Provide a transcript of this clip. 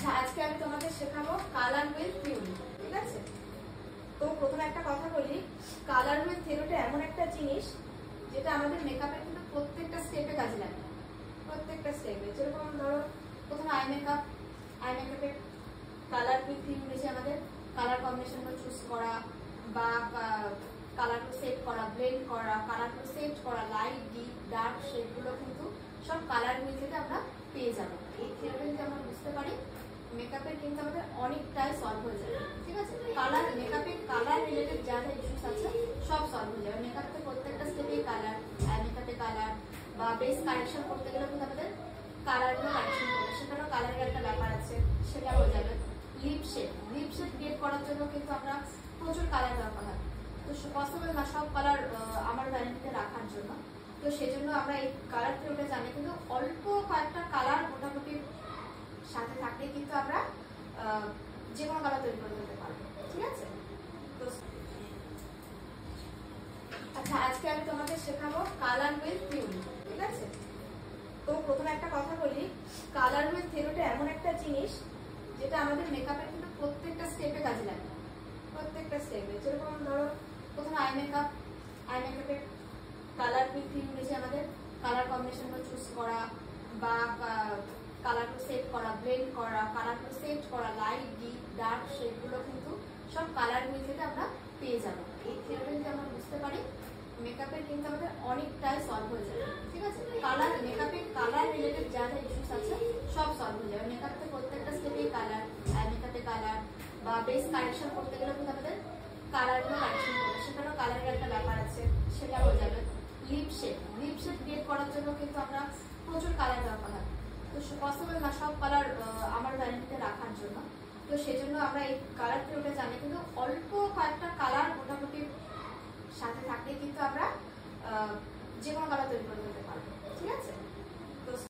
আচ্ছা, আজকে আমি তোমাদের শেখাবো কালার হুইল থিওরি। ঠিক আছে, তো প্রথমে একটা কথা বলি, কালার হুইল থিওরিটা এমন একটা জিনিস যেটা আমাদের মেকআপের কিন্তু প্রত্যেকটা স্টেপে কাজে লাগে। প্রত্যেকটা স্টেপে, যেরকম ধরো প্রথমে আই মেকআপের কালার হুইল থিওরি রয়েছে আমাদের। কালার কম্বিনেশনগুলো চুজ করা বা কালারগুলো সেট করা, ব্লেন্ড করা, কালারগুলো সেট করা, লাইট ডিপ ডার্ক শেডগুলো কিন্তু সব কালার হুইল থেকে আমরা পেয়ে যাবো। এই থিওরি যদি আমরা বুঝতে পারি, মেকআপের কিন্তু আমাদের অনেকটাই সলভ হয়ে যাবে। ঠিক আছে, মেকআপের কালার রিলেটেড যা যা ইস্যুস আছে সব সলভ হয়ে যাবে। মেকআপে প্রত্যেকটা স্টেপে কালার, আই মেকআপে কালার বা বেস কারেকশন করতে গেলে কিন্তু আমাদের কালারগুলো কারেকশন করবে, সেখানেও কালারের একটা ব্যাপার আছে, সেটা হয়ে যাবে। লিপ শেড ক্রিয়েট করার জন্য কিন্তু আমরা প্রচুর কালার দরকার হয়, তো পসিবল না সব কালার আমার ভ্যানিটিতে রাখার জন্য। তো সেজন্য আমরা এই কালার থিওরিটা জানি, কিন্তু অল্প কয়েকটা কালার মোটামুটি সাথে থাকলে কিন্তু আমরা যে কোনো কালার তৈরি করে দিতে পারবো। ঠিক আছে, তো আচ্ছা, আজকে আমি তোমাদের শেখাবো কালার হুইল থিওরি। ঠিক আছে, তো প্রথমে একটা কথা বলি, কালার হুইল থিওরিটা এমন একটা জিনিস যেটা আমাদের মেকআপের কিন্তু প্রত্যেকটা স্টেপে কাজে লাগে। প্রত্যেকটা স্টেপে, যেরকম ধরো প্রথমে আই মেকআপের কালার হুইল থিওরি রয়েছে আমাদের। কালার কম্বিনেশনগুলো চুজ করা বা কালারগুলো সেট করা, ব্লেন্ড করা, কালারগুলো সেট করা, লাইট ডিপ ডার্ক শেডগুলো কিন্তু সব কালার হুইল থেকে আমরা পেয়ে যাবো। এই থিওরি যদি আমরা বুঝতে পারি, মেকআপের কিন্তু আমাদের অনেকটাই সলভ হয়ে যাবে। ঠিক আছে, মেকআপের কালার রিলেটেড যা যা ইস্যুস আছে সব সলভ হয়ে যাবে। মেকআপে প্রত্যেকটা স্টেপে কালার, আই মেকআপে কালার বা বেস কারেকশন করতে গেলে কিন্তু আমাদের কালারগুলো কারেকশন করবে, সেখানেও কালারের একটা ব্যাপার আছে, সেটা হয়ে যাবে। লিপ শেড ক্রিয়েট করার জন্য কিন্তু আমরা প্রচুর কালার দরকার হয়, তো পসিবল না সব কালার আমার ভ্যানিটিতে রাখার জন্য। তো সেজন্য আমরা এই কালার থিওরিটা জানি, কিন্তু অল্প কয়েকটা কালার মোটামুটি সাথে থাকলে কিন্তু আমরা যে কোনো কালার তৈরি করে দিতে পারবো।